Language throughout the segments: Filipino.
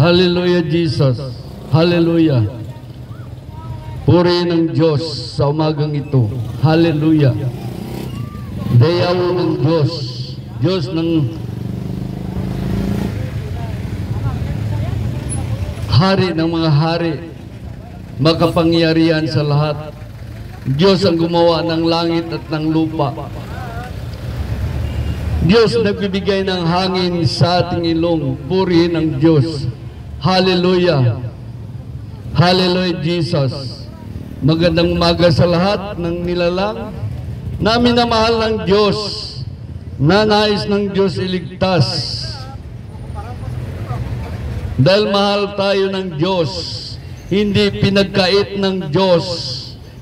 Hallelujah, Jesus. Hallelujah. Puri ng Diyos sa umagang ito. Hallelujah. Dayaw ng Diyos. Diyos ng hari ng mga hari, makapangyarihan sa lahat. Diyos ang gumawa ng langit at ng lupa. Diyos nagbibigay ng hangin sa ating ilong. Purihin ang Diyos. Hallelujah. Hallelujah, Jesus. Magandang umaga sa lahat ng nilalang na minamahal ng Diyos, na nais ng Diyos iligtas. Dahil mahal tayo ng Diyos, hindi pinagkait ng Diyos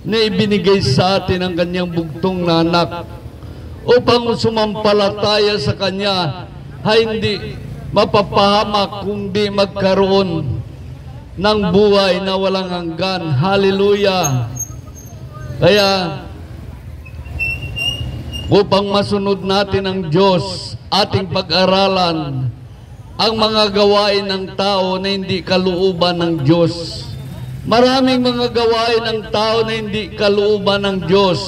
na ibinigay sa atin ang kanyang bugtong na anak upang sumampalataya sa kanya ay hindi mapapahamak kundi magkaroon ng buhay na walang hanggan. Hallelujah! Kaya upang masunod natin ang Diyos, ating pag-aralan ang mga gawain ng tao na hindi kalooban ng Diyos. Maraming mga gawain ng tao na hindi kalooban ng Diyos,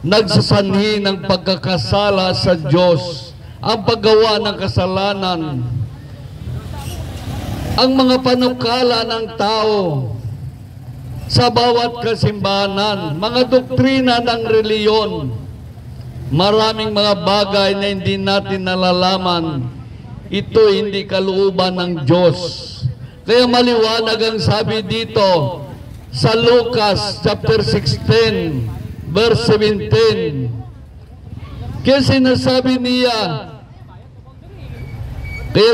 nagsasanhi ng pagkakasala sa Diyos, ang paggawa ng kasalanan, ang mga panukala ng tao sa bawat kasimbahan, mga doktrina ng reliyon, maraming mga bagay na hindi natin nalalaman. Ito hindi kalooban ng Diyos. Kaya maliwanag ang sabi dito sa Lucas chapter 16 verse 17. Kaya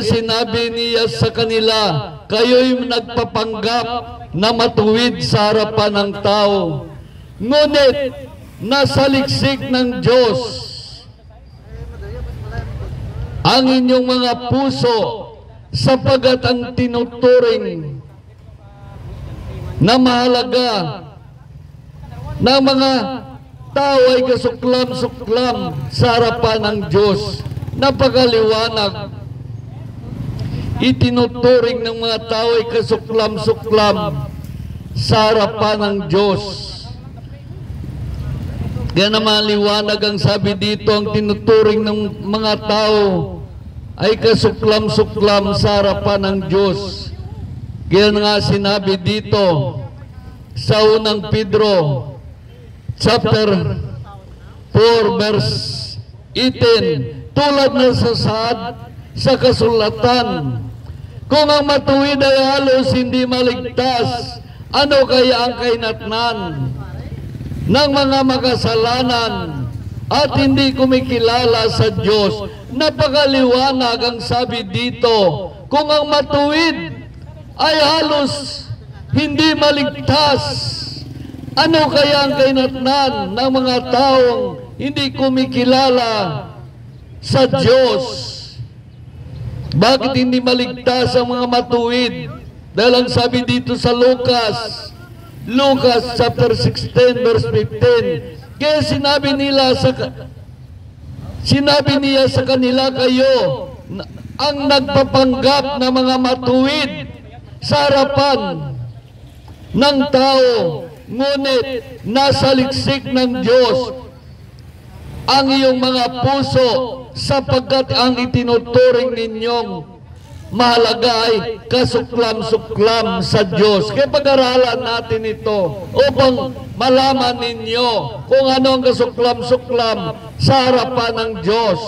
sinabi niya sa kanila, kayo'y nagpapanggap na matuwid sa harapan ng tao, ngunit nasa liksik ng Diyos ang inyong mga puso, sapagat ang tinuturing na mahalaga ng mga tao ay kasuklam-suklam sa harapan ng Diyos. Napakaliwanag. Itinuturing ng mga tao ay kasuklam-suklam sa harapan ng Diyos. Kaya naman liwanag ang sabi dito, ang tinuturing ng mga tao ay kasuklam-suklam sa harapan ng Diyos. Kaya nga sinabi dito sa unang Pedro chapter 4 verse 18, tulad ng sasaad sa kasulatan, kung ang matuwid ay halos hindi maligtas, ano kaya ang kahinatnan ng mga makasalanan at hindi kumikilala sa Diyos? Napakaliwanag ang sabi dito, kung ang matuwid ay halos hindi maligtas, ano kaya ang kahinatnan ng mga taong hindi kumikilala sa Diyos? Bakit hindi maligtas ang mga matuwid? Dahil ang sabi dito sa Lucas chapter 16 verse 15, kaya sinabi niya sa kanila, kayo ang nagpapanggap na mga matuwid sa harapan ng tao, ngunit nasa liksik ng Diyos ang iyong mga puso, sapagkat ang itinuturing ninyong mahalaga ay kasuklam-suklam sa Diyos. Kaya pag-aralan natin ito upang malaman ninyo kung ano ang kasuklam-suklam sa harapan ng Diyos.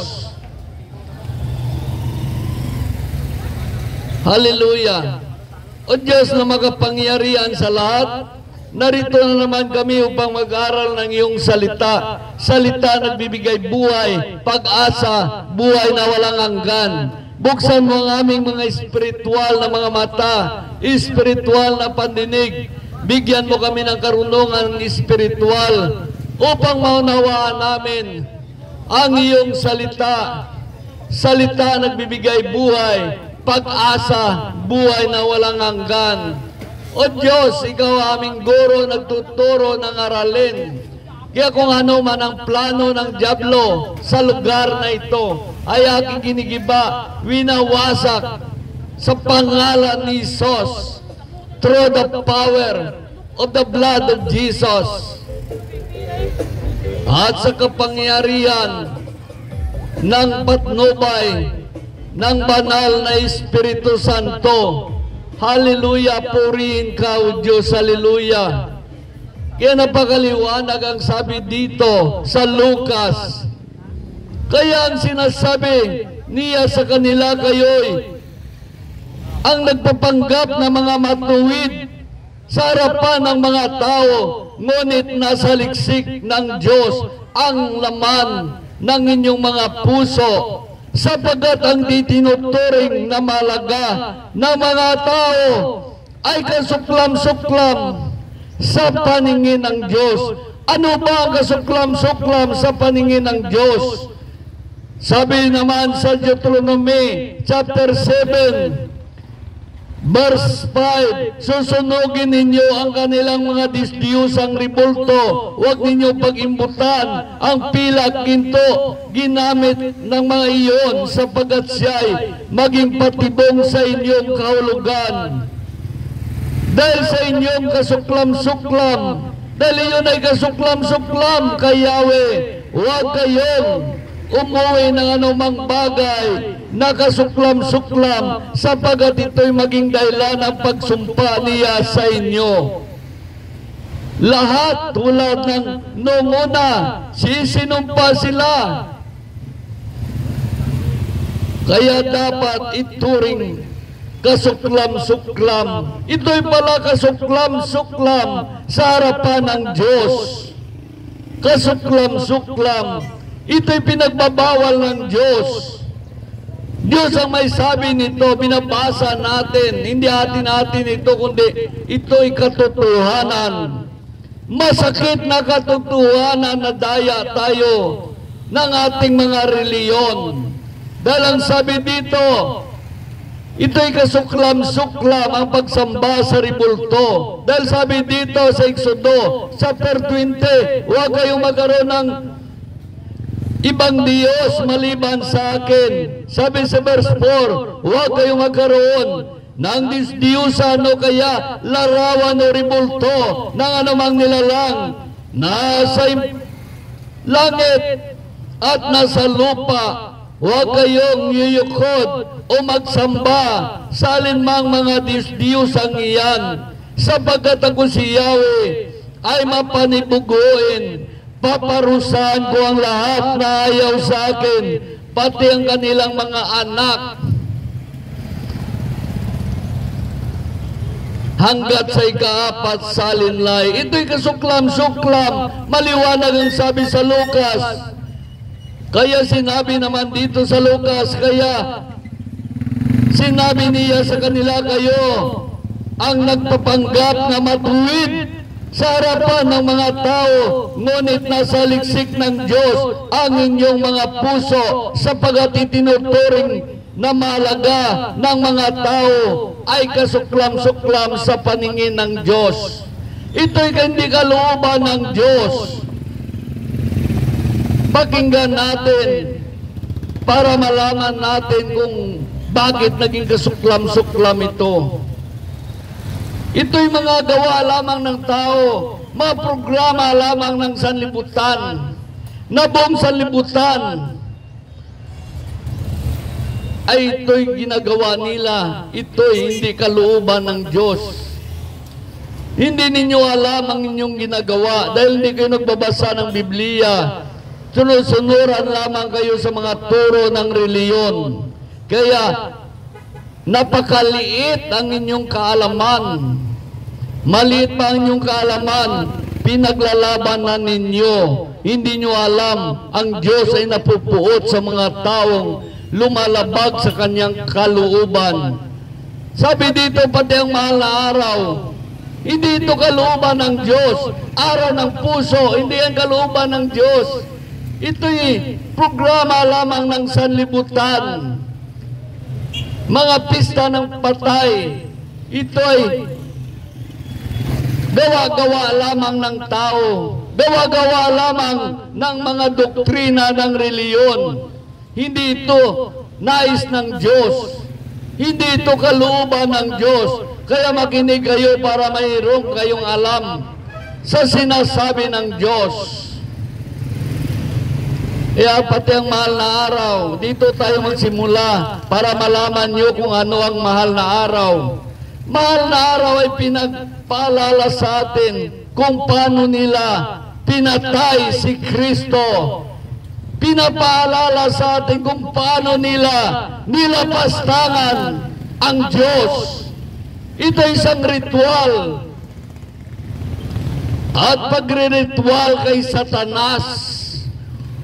Hallelujah! O Diyos na makapangyarihan sa lahat, narito na naman kami upang mag-aral ng iyong salita. Salita nagbibigay buhay, pag-asa, buhay na walang hanggan. Buksan mo ang aming mga espiritual na mga mata, espiritual na pandinig. Bigyan mo kami ng karunungan espiritual upang maunawaan namin ang iyong salita. Salita nagbibigay buhay, pag-asa, buhay na walang hanggan. O Diyos, ikaw aming guro, nagtuturo ng aralin. Kaya kung ano man ang plano ng dyablo sa lugar na ito, ay aking ginigiba, winawasak, sa pangalan ni Jesus, through the power of the blood of Jesus, at sa kapangyarihan ng patnubay ng banal na Espiritu Santo. Hallelujah, purihin ka, O Diyos, hallelujah. Kaya napakaliwanag ang sabi dito sa Lucas. Kaya ang sinasabi niya sa kanila, kayo'y ang nagpapanggap na mga matuwid sa harapan ng mga tao, ngunit nasa liksik ng Diyos ang laman ng inyong mga puso, sapagat ang ditinuturing na malaga ng mga tao ay kasuklam-suklam sa paningin ng Diyos. Ano ba ang kasuklam-suklam sa paningin ng Diyos? Sabi naman sa Deuteronomy chapter 7 verse 5, susunugin ninyo ang kanilang mga disdiyusang ribulto, huwag ninyo pag-imbutan ang pilak ginto ginamit ng mga iyon, sapagat siya'y maging patibong sa inyong kahulugan. Dahil sa inyong kasuklam-suklam, dahil iyon ay kasuklam-suklam kay Yahweh, huwag kayong umuwi ng anumang bagay na kasuklam-suklam, sapagat ito'y maging dahilan ng pagsumpa niya sa inyo. Lahat tulad ng noong una, sisinumpa sila. Kaya dapat ituring kasuklam-suklam. Ito'y pala kasuklam-suklam sa harapan ng Diyos. Kasuklam-suklam. Ito'y pinagbabawal ng Diyos. Diyos ang may sabi nito, binabasa natin. Hindi atin ito, kundi ito'y katotohanan. Masakit na katotohanan na daya tayo ng ating mga reliyon. Dahil ang sabi dito, ito'y kasuklam-suklam ang pagsamba sa ribulto. Dahil sabi dito sa Exodo, chapter 20, huwag kayong magkaroon ng ibang Diyos maliban sa akin. Sabi sa verse 4, huwag kayong magkaroon ng disdiyusan o kaya larawan o ribulto ng anumang nilalang nasa langit at nasa lupa. Huwag kayong yuyukod o magsamba sa alinmang mga disdiyusang iyan, sapagat ako si Yahweh ay mapanibuguin. Paparusahan ko ang lahat na ayaw sa akin, pati ang kanilang mga anak, hanggat sa ikaapat salinlay. Ito'y kasuklam-suklam, maliwanag ang sabi sa Lucas. Kaya sinabi naman dito sa Lucas, kaya sinabi niya sa kanila, kayo ang nagpapanggap na matuwid sa harapan ng mga tao, ngunit nasa liksik ng Diyos ang inyong mga puso, sapagat itinuturing na mahalaga ng mga tao ay kasuklam-suklam sa paningin ng Diyos. Ito'y hindi kalooban ng Diyos. Pakinggan natin para malaman natin kung bakit naging kasuklam-suklam ito. Ito'y mga gawa lamang ng tao, mga programa lamang ng sanlibutan, na buong sanlibutan ay ito'y ginagawa nila. Ito'y hindi kalooban ng Diyos. Hindi ninyo alam ang inyong ginagawa dahil hindi kayo nagbabasa ng Biblia. Sunod-sunuran lamang kayo sa mga turo ng reliyon. Kaya napakaliit ang inyong kaalaman. Maliit pa ang inyong kaalaman, pinaglalabanan ninyo. Hindi nyo alam, ang Diyos ay napupuot sa mga taong lumalabag sa kanyang kalooban. Sabi dito, pati ang mahal na araw, hindi ito kalooban ng Diyos. Araw ng puso, hindi ang kalooban ng Diyos. Ito'y programa lamang ng sanlibutan. Mga pista ng patay, ito'y gawa-gawa lamang ng tao, gawa-gawa lamang ng mga doktrina ng reliyon. Hindi ito nais ng Diyos. Hindi ito kalooban ng Diyos. Kaya makinig kayo para mayroon kayong alam sa sinasabi ng Diyos. Kaya pati ang mahal na araw, dito tayo magsimula para malaman nyo kung ano ang mahal na araw. Mahal na araw ay pinagpaalala sa atin kung paano nila pinatay si Kristo. Pinapaalala sa atin kung paano nila nilapastangan ang Diyos. Ito ay isang ritual. At pagre-ritual kay Satanas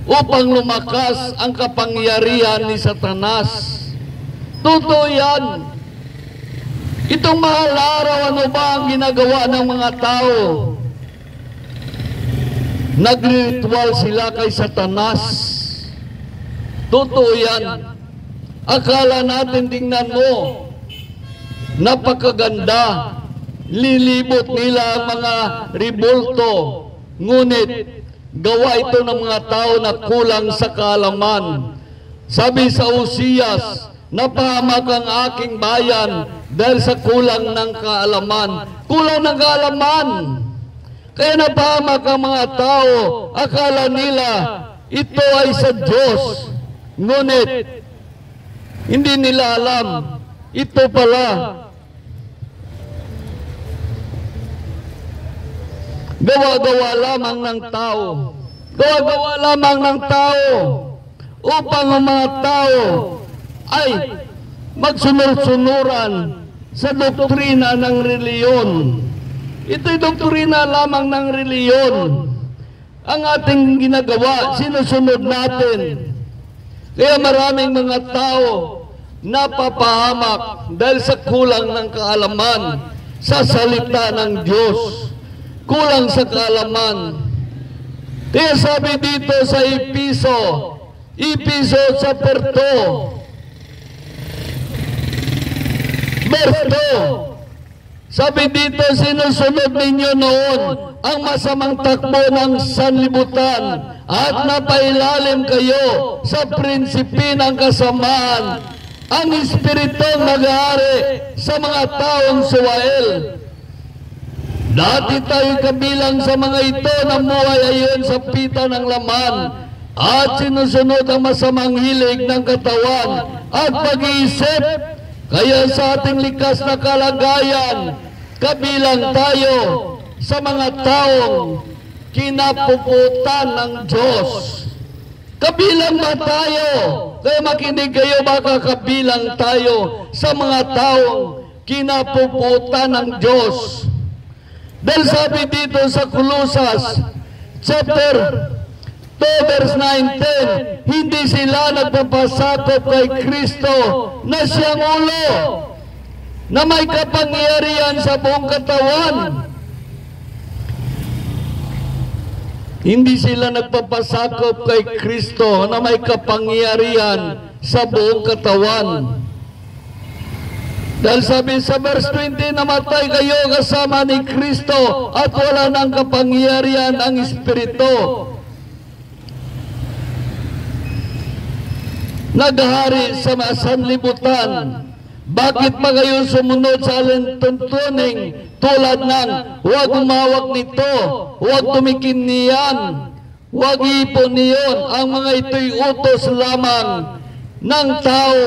upang lumakas ang kapangyarihan ni Satanas. Totoo yan. Itong mahal na araw, ano ba ang ginagawa ng mga tao? Nag-ritual sila kay Satanas. Totoo yan. Akala natin, tingnan mo, napakaganda. Lilibot nila ang mga ribulto. Ngunit, gawa ito ng mga tao na kulang sa kaalaman. Sabi sa Uzias, napahamak ang aking bayan dahil sa kulang ng kaalaman. Kulang ng kaalaman. Kaya napahamak ang mga tao. Akala nila ito ay sa Diyos. Ngunit, hindi nila alam. Ito pala. Gawa-gawa lamang ng tao. Gawa-gawa lamang ng tao upang ang mga tao ay magsunod-sunuran sa doktrina ng reliyon. Ito'y doktrina lamang ng reliyon. Ang ating ginagawa, sinusunod natin. Kaya maraming mga tao napapahamak dahil sa kulang ng kaalaman sa salita ng Diyos. Kulang sa kaalaman. Kaya sabi dito sa Episo chapter 2, verse 2, sabi dito, sinusunod ninyo noon ang masamang takbo ng sanlibutan at napailalim kayo sa prinsipi ng kasamaan, ang espiritong nag-aari sa mga taong suwael. Dati tayo kabilang sa mga ito na buhay ayon sa pita ng laman at sinusunod ang masamang hilig ng katawan at pag-iisip. Kaya sa ating likas na kalagayan, kabilang tayo sa mga taong kinapuputan ng Diyos. Kabilang ba tayo? Kaya makinig kayo, baka kabilang tayo sa mga taong kinapuputan ng Diyos. Dahil sabi dito sa Colosas chapter 2 verse 9-10, hindi sila nagpapasakop kay Kristo na siyang ulo, na may kapangyarihan sa buong katawan. Hindi sila nagpapasakop kay Kristo na may kapangyarihan sa buong katawan. Dahil sabi sa verse 20, namatay kayo kasama ni Kristo at wala nang kapangyarihan ang Espiritu. Naghahari sa sanlibutan. Bakit pa kayo sumunod sa alintuntuning tulad ng huwag umawak nito, huwag tumikin niyan, huwag ipon niyon? Ang mga ito'y utos lamang ng tao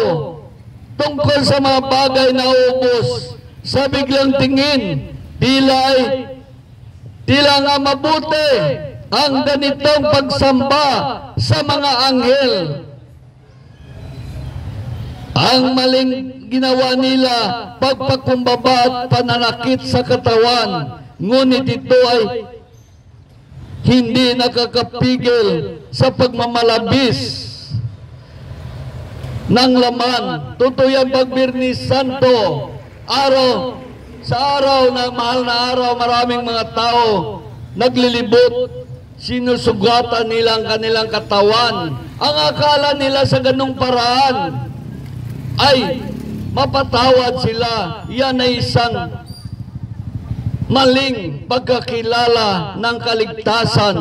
tungkol sa mga bagay na ubos sa biglang tingin. Tila nga mabuti ang ganitong pagsamba sa mga anghel. Ang maling ginawa nila, pagpakumbaba at pananakit sa katawan, ngunit ito ay hindi nakakapigil sa pagmamalabis ng laman. Totoo yan pag Birnis Santo, sa araw ng mahal na araw, maraming mga tao naglilibot, sinusugatan nila ang kanilang katawan. Ang akala nila sa ganung paraan ay mapatawad sila. Yan ay isang maling pagkakilala ng kaligtasan.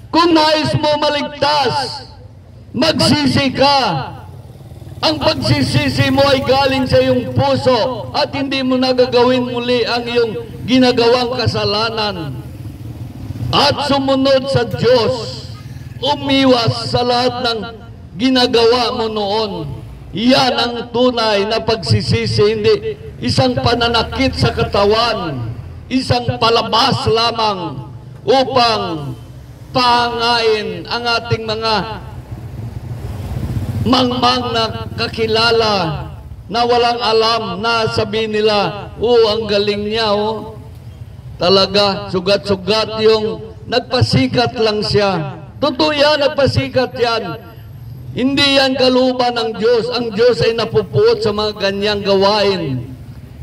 Kung nais mo maligtas, magsisi ka. Ang pagsisisi mo ay galing sa iyong puso at hindi mo nagagawin muli ang iyong ginagawang kasalanan. At sumunod sa Diyos, umiwas sa lahat ng ginagawa mo noon. Yan ang tunay na pagsisisi, hindi isang pananakit sa katawan, isang palabas lamang upang pangain ang ating mga mangmang na kakilala na walang alam na sabihin nila, ang galing niya, Talaga, sugat-sugat yung nagpasikat lang siya. Totoo yan, nagpasikat yan. Hindi yan kalooban ng Diyos. Ang Diyos ay napupuot sa mga ganyang gawain.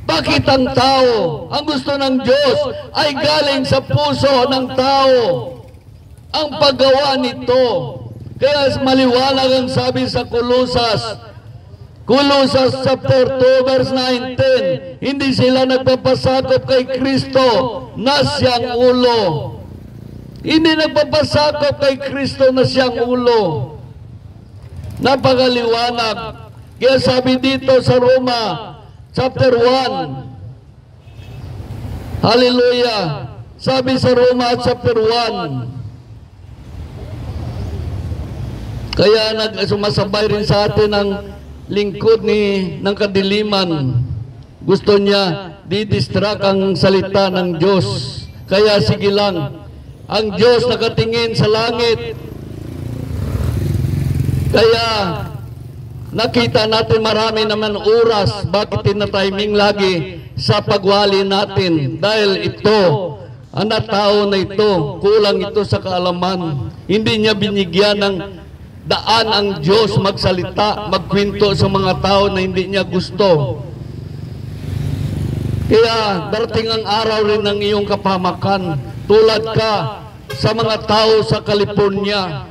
Bakit ang tao, ang gusto ng Diyos ay galing sa puso ng tao ang paggawa nito? Kaya maliwanag ang sabi sa Colosas chapter 2 verse 19, hindi sila nagpapasakop kay Kristo na siyang ulo. Hindi nagpapasakop kay Kristo na siyang ulo. Napakaliwanag. Kaya sabi dito sa Roma chapter 1, hallelujah, sabi sa Roma chapter 1, kaya sumasabay rin sa atin ang lingkod ng kadiliman. Gusto niya didistract ang salita ng Diyos. Kaya sige lang, ang Diyos nakatingin sa langit. Kaya nakita natin marami naman oras bakit tinatiming lagi sa pagwali natin. Dahil ito, ang tao na ito, kulang ito sa kaalaman. Hindi niya binigyan ng daan ang Diyos magsalita, magkwento sa mga tao na hindi niya gusto. Kaya darating ang araw rin ng iyong kapamakan. Tulad ka sa mga tao sa California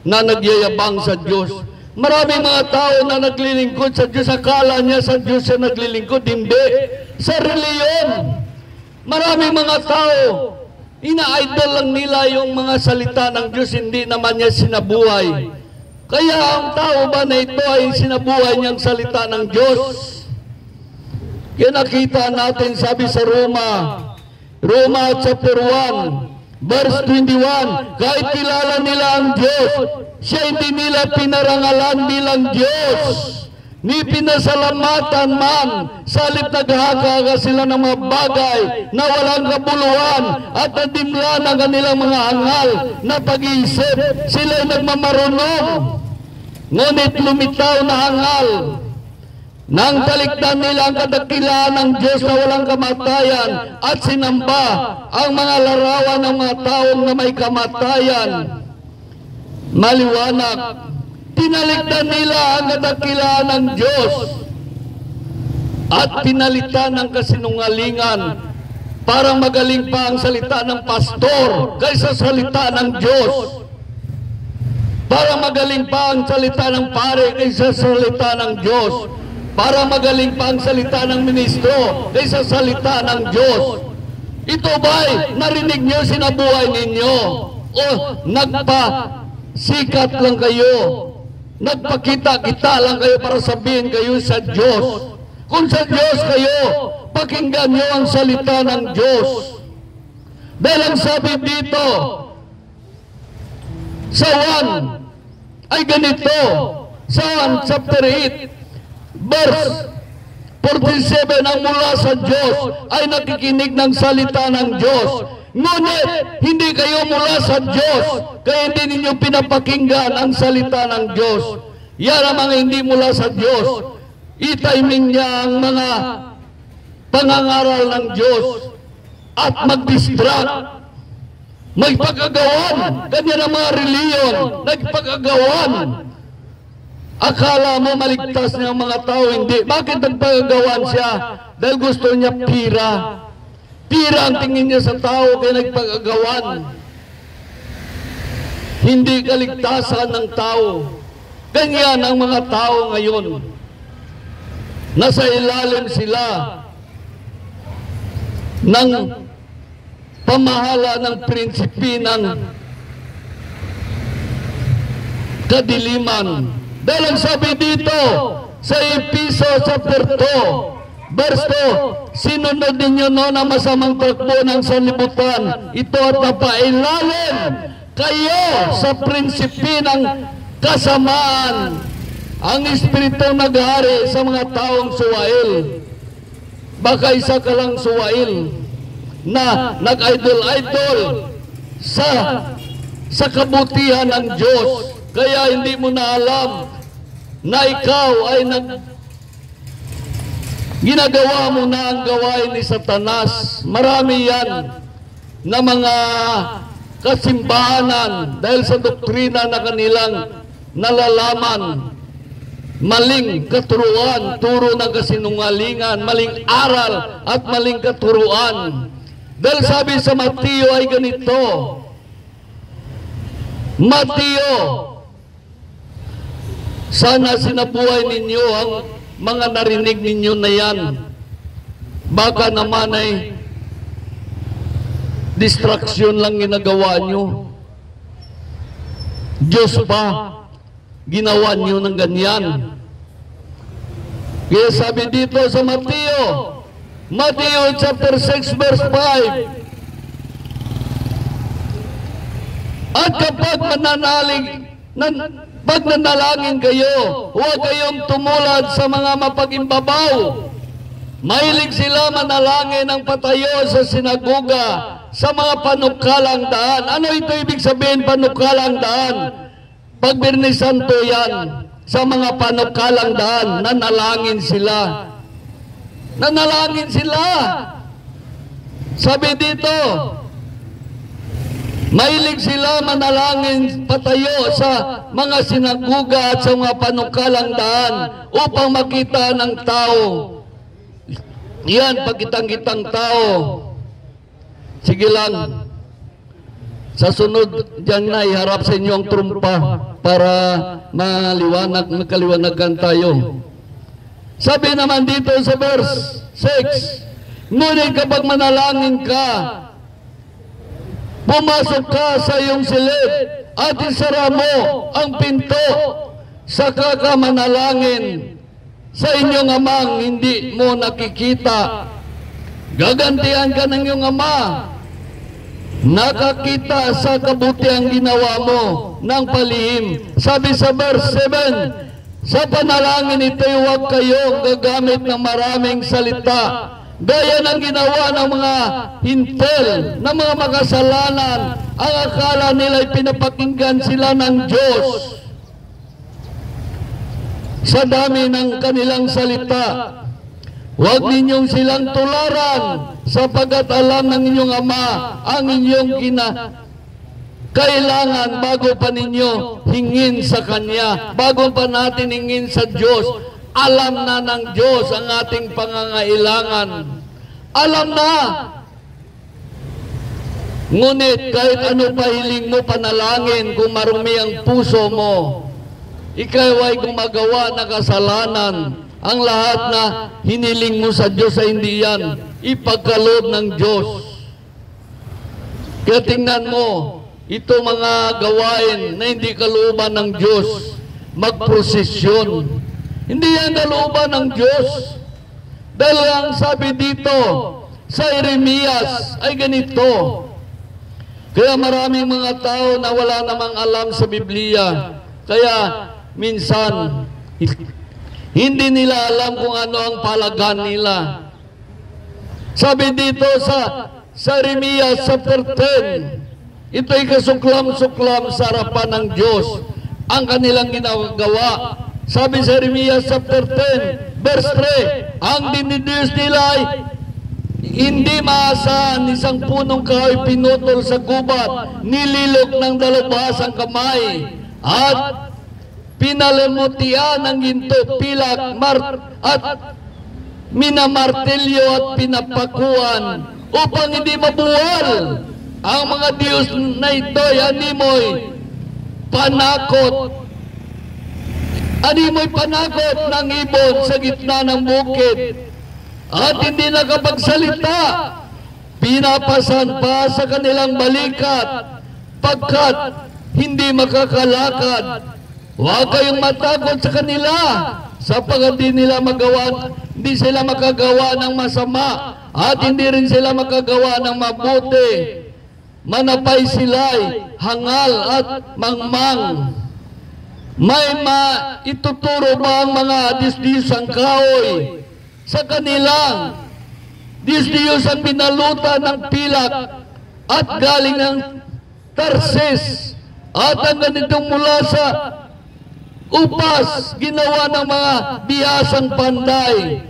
na nagyayabang sa Diyos. Maraming mga tao na naglilingkod sa Diyos. Akala niya sa Diyos siya naglilingkod. Hindi. Sa reliyon. Maraming mga tao, ina-idol lang nila yung mga salita ng Diyos, hindi naman niya sinabuhay. Kaya ang tao ba na ito ay sinabuhay niyang salita ng Diyos? Kaya nakita natin, sabi sa Roma chapter 1, verse 21, kahit kilala nila ang Diyos, siya hindi nila pinarangalan bilang Diyos, ni pinasalamatan man, salip naghahaka sila ng mga bagay na walang kabuluhan at nadimla ng kanilang mga hangal na pag-iisip. Sila'y nagmamarunong, ngunit lumitaw na hangal. Nang talikdan nila ang kadakilaan ng Diyos na walang kamatayan at sinamba ang mga larawan ng mga taong na may kamatayan. Maliwanag, tinalikdan nila ang kadakilaan ng Diyos at pinalitan ng kasinungalingan. Parang magaling pa ang salita ng pastor kaysa salita ng Diyos. Parang magaling pa ang salita ng pare kaysa salita ng Diyos. Parang magaling pa ang salita ng ministro kaysa salita ng Diyos. Ito ba'y narinig niyo, sinabuhay ninyo? O nagpasikat lang kayo? Nagpakita-kita lang kayo para sabihin kayo sa Diyos? Kung sa Diyos kayo, pakinggan niyo ang salita ng Diyos. Dahil ang sabi dito sa 1 ay ganito, sa 1 chapter 8 verse 47, ang mula sa Diyos ay nakikinig ng salita ng Diyos. Ngunit hindi kayo mula sa Diyos, kaya hindi ninyo pinapakinggan ang salita ng Diyos. Yan ang mga hindi mula sa Diyos. I-timing niya ang mga pangangaral ng Diyos at mag-distract. May pag-agawan. Ganyan ang mga reliyon. Nagpag-agawan. Akala mo maligtas niya ang mga tao, hindi. Bakit nagpag-agawan siya? Dahil gusto niya pira. Pira ang tingin niya sa tao, kaya nagpag-agawan. Hindi kaligtasan ng tao. Ganyan ang mga tao ngayon. Nasa ilalim sila ng pamahala ng prinsipi ng kadiliman. Dahil ang sabi dito sa Efeso chapter 2, verse 2, sinunod ninyo no na masamang takbo ng sanlibutan, ito at napailalim kayo sa prinsipi ng kasamaan, ang espiritu naghari sa mga taong suwail. Baka isa ka lang suwail na nag-idol-idol sa kabutihan ng Diyos, kaya hindi mo na alam na ikaw ay ginagawa mo na ang gawain ni Satanas. Marami yan na mga kasimbahanan dahil sa doktrina na kanilang nalalaman, maling katuruan, turo ng kasinungalingan, maling aral at maling katuruan. Dahil sabi sa Mateo ay ganito, Mateo, sana sinabuhay ninyo ang mga narinig ninyo na yan. Baka naman ay distraction lang ginagawa nyo. Diyos pa, ginawa nyo ng ganyan. Kaya sabi dito sa Mateo chapter 6 verse 5, at kapag pag nanalangin kayo, huwag kayong tumulad sa mga mapagimbabaw. Mahilig sila manalangin ng patayo sa sinagoga, sa mga panukalang daan. Ano ito ibig sabihin, panukalang daan? Pag Birnis Santo yan, sa mga panukalang daan, nanalangin sila. Nanalangin sila. Sabi dito, mahilig sila manalangin patayo sa mga sinagoga at sa mga panukalang daan upang makita ng tao. Yan, pagkitang-kitang tao. Sige lang, sa sunod dyan na iharap sa inyo ang trumpa para magkaliwanagan tayo. Sabi naman dito sa verse 6, ngunit kapag manalangin ka, pumasok ka sa iyong silid at isara mo ang pinto, saka ka manalangin sa inyong amang hindi mo nakikita. Gagantihan ka ng iyong ama, nakakita sa kabutiang ginawa mo ng palihim. Sabi sa verse 7, sa panalangin ito'y huwag kayong gagamit ng maraming salita, gaya ng ginawa ng mga hintel, ng mga makasalanan. Ang akala nila'y pinapakinggan sila ng Diyos sa dami ng kanilang salita. Huwag ninyong silang tularan, sapagkat alam ng inyong Ama ang inyong kailangan bago pa ninyo hingin sa Kanya. Bago pa natin hingin sa Diyos, alam na ng Diyos ang ating pangangailangan. Alam na. Ngunit kahit ano pa hiling mo panalangin, kung marumi ang puso mo, ikaw ay gumagawa ng kasalanan, ang lahat na hiniling mo sa Diyos ay hindi yan ipagkaloob ng Diyos. Kaya tingnan mo, ito mga gawain na hindi kalooban ng Diyos, magprosesyon. Hindi yan kalooban ng Diyos. Dahil ang sabi dito sa Jeremias ay ganito. Kaya maraming mga tao na wala namang alam sa Biblia. Kaya minsan hindi nila alam kung ano ang palagahan nila. Sabi dito sa Jeremias chapter 10, ito'y kasuklam-suklam sa harapan ng Diyos ang kanilang ginagawa. Sabi sa Jeremias chapter 10, verse 3, ang dinidiyos nila ay hindi maasahan, isang punong kahoy pinutol sa gubat, nililok ng dalubhasang kamay, at pinalamutian ng ginto, pilak, at minamartilyo at pinapakuan upang hindi mabuwal. Ang mga Diyos na ito ay animoy panakot. Animoy panakot ng ibon sa gitna ng bukid at hindi nakapagsalita. Pinapasan pa sa kanilang balikat pagkat hindi makakalakad. Huwag kayong matakot sa kanila, sapagkat hindi sila makagawa ng masama at hindi rin sila makagawa ng mabuti. Manapay sila'y hangal at mangmang. May ituturo ba ang mga disdiyosang kahoy sa kanilang disdiyosang binalutan ng pilak at galing ng Tarsis at ang ganitong mula sa upas ginawa ng mga bihasang panday.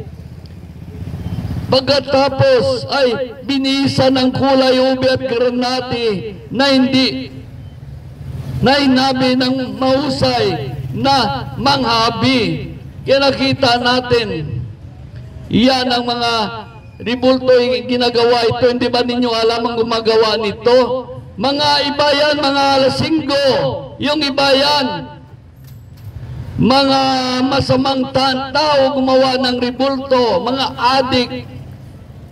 Pagkatapos ay binisa ng kulay ube at granate na hindi nainabi ng mahusay na manghabi. Kaya nakita natin, yan ang mga ribulto yung ginagawa ito. Hindi ba ninyo alam ang gumagawa nito? Mga iba yan, mga alasinggo. Yung iba yan, mga masamang tao gumawa ng ribulto, mga adik.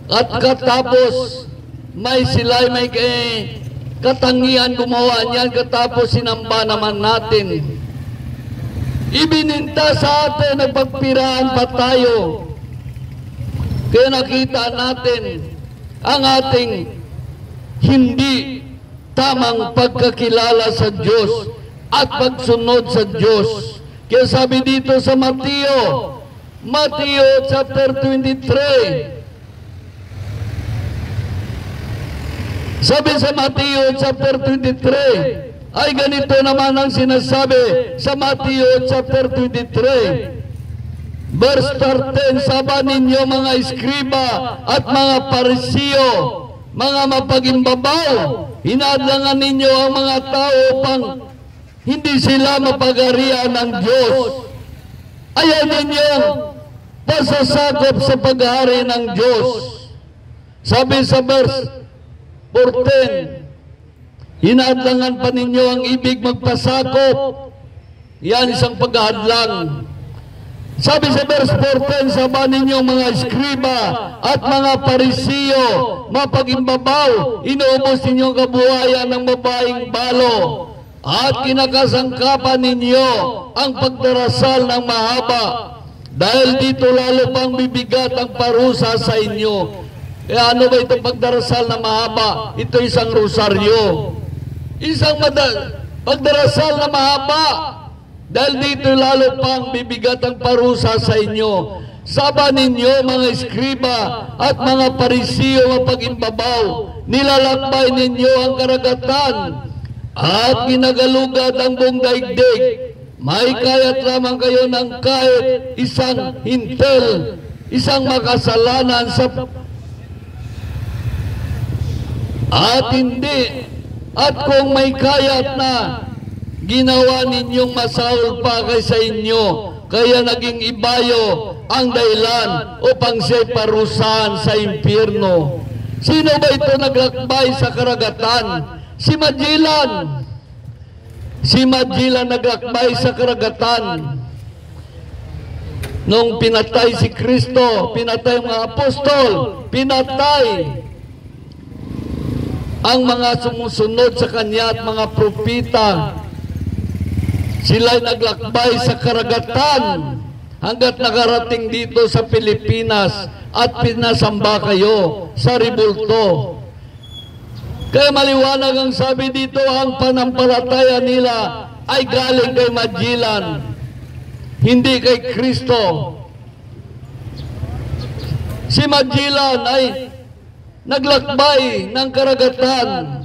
At katapos, may katangian gumawa niyan, katapos sinamba naman natin. Ibininta sa atin, nagpagpiraan pa tayo. Kaya nakita natin ang ating hindi tamang pagkakilala sa Diyos at pagsunod sa Diyos. Kaya sabi dito sa Mateo chapter 23, sabi sa Mateo chapter 23, ay ganito naman ang sinasabi sa Mateo chapter 23. Verse 13, saba ninyo mga iskriba at mga parisiyo, mga mapagimbabaw, hinadlangan ninyo ang mga tao upang hindi sila mapagarian ng Diyos. Ayaw ninyong pasasakop sa paghari ng Diyos. Sabi sa verse 14, hinadlangan pa ninyo ang ibig magpasakop. Yan isang paghadlang. Sabi sa verse 14, saba ninyo mga iskriba at mga parisiyo, mapagimbabaw, inuubos ninyo ang kabuhayan ng babaeng balo, at kinakasangkapan ninyo ang pagdarasal ng mahaba, dahil dito lalo pang bibigat ang parusa sa inyo. Kaya ano ba itong pagdarasal na mahaba? Ito isang rosaryo. Isang pagdarasal na mahaba, dahil dito lalo pang bibigat ang parusa sa inyo. Saba ninyo mga iskriba at mga parisiyo mapagimbabaw, nilalakbay ninyo ang karagatan at ginagalugad ang buong daigdig. May kayat lamang kayo ng kahit isang hintel, isang makasalanan sa at kung may kayat na ginawa ninyong masaul pa kaysa inyo, kaya naging ibayo ang dahilan upang siya'y parusahan sa impyerno. Sino ba ito naglakbay sa karagatan? Si Magellan. Si Magellan naglakbay sa karagatan. Nung pinatay si Kristo, pinatay ang mga apostol, pinatay ang mga sumusunod sa kanya at mga propeta. Sila'y naglakbay sa karagatan hanggat nakarating dito sa Pilipinas at pinasamba kayo sa ribulto. Kaya maliwanag ang sabi dito, ang panampalataya nila ay galing kay Magellan, hindi kay Kristo. Si Magellan ay naglakbay ng karagatan.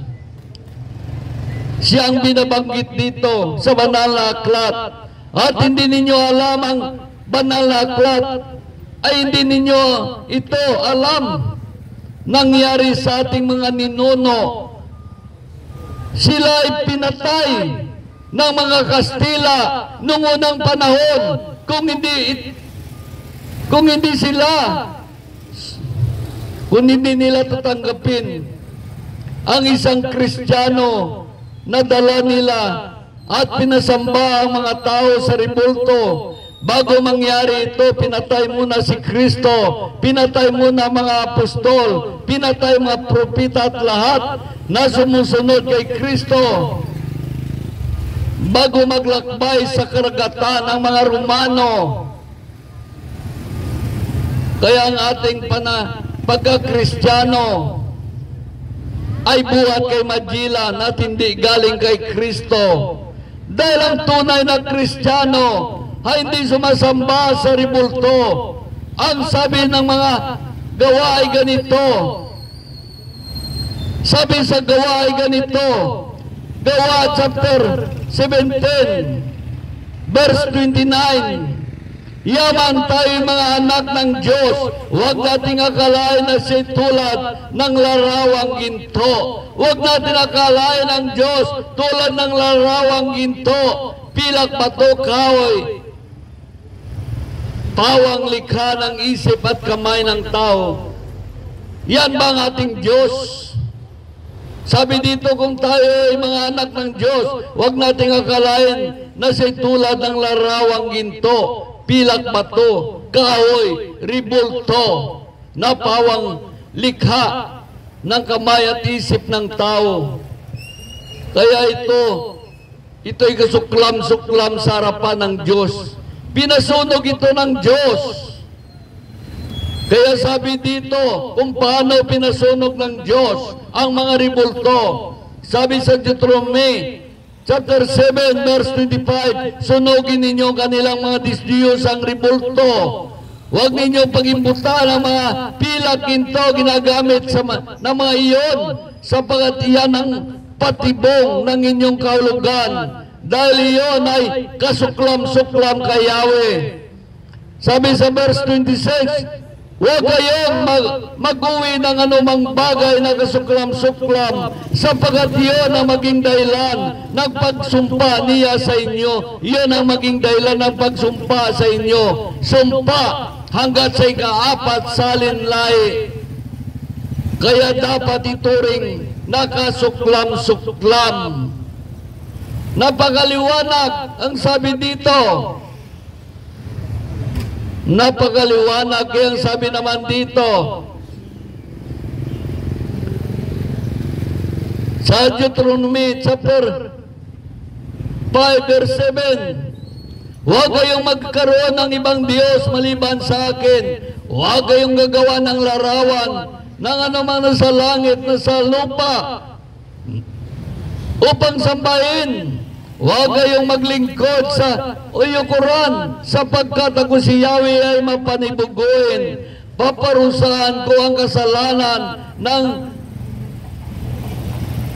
Siya ang binabanggit dito sa banal na aklat. At hindi ninyo alam ang banal na aklat, ay hindi ninyo ito alam. Nangyari sa ating mga ninuno. Sila ay pinatay ng mga Kastila noong unang panahon. Kung hindi nila tatanggapin ang isang Kristiyano na dala nila at pinasamba ang mga tao sa ribulto. Bago mangyari ito, pinatay muna si Kristo, pinatay muna mga apostol, pinatay mga propeta at lahat na sumusunod kay Kristo. bago maglakbay sa karagatan ng mga Romano. Kaya ang ating pagka-Kristiyano ay buhat kay Magellan at hindi galing kay Kristo. Dahil ang tunay na Kristiyano ay hindi sumasamba sa ribulto. Ang sabi ng mga gawa ay ganito. Sabi sa gawa ay ganito. Gawa chapter 17 verse 29. Yaman tayo mga anak ng Diyos, huwag nating akalain na siya tulad ng larawang ginto. Huwag natin akalain ang Diyos tulad ng larawang ginto, pilak bato kahoy, pawang likha ng isip at kamay ng tao. Yan ba ang ating Diyos? Sabi dito, kung tayo ay mga anak ng Diyos, huwag nating akalain na siya tulad ng larawang ginto, pilak bato, kahoy, ribulto, na pawang likha ng kamay at isip ng tao. Kaya ito'y kasuklam-suklam sa harapan ng Diyos. Pinasunog ito ng Diyos. Kaya sabi dito, kung paano pinasunog ng Diyos ang mga ribulto. Sabi sa Deuteronomy chapter 7 verse 25, sunugin ninyo kanilang mga disdiyos ang ribulto. Huwag ninyong pag-imbutan ang mga pilak ginto ginagamit ng mga iyon, sapagat iyan ang patibong ng inyong kahulugan, dahil iyon ay kasuklam-suklam kay Yahweh. Sabi sa verse 26, huwag kayong mag-uwi ng anumang bagay na kasuklam-suklam, sapagat iyon ang maging dahilan ng pagsumpa niya sa inyo. Iyon ang maging dahilan ng pagsumpa sa inyo. Sumpa hanggat sa ika-4 salinlay. Kaya dapat ituring nakasuklam-suklam. Napakaliwanag ang sabi dito. Napakaliwanag. Kaya ang sabi naman dito sa Deuteronomy chapter 5 verse 7, huwag kayong magkaroon ng ibang Diyos maliban sa akin. Huwag kayong gagawa ng larawan ng anumang nasa langit, nasa lupa upang sambahin. Huwag kayong maglingkod sa uyukuran, sapagkat ako si Yahweh ay mapanibuguin. Paparusahan ko ang kasalanan ng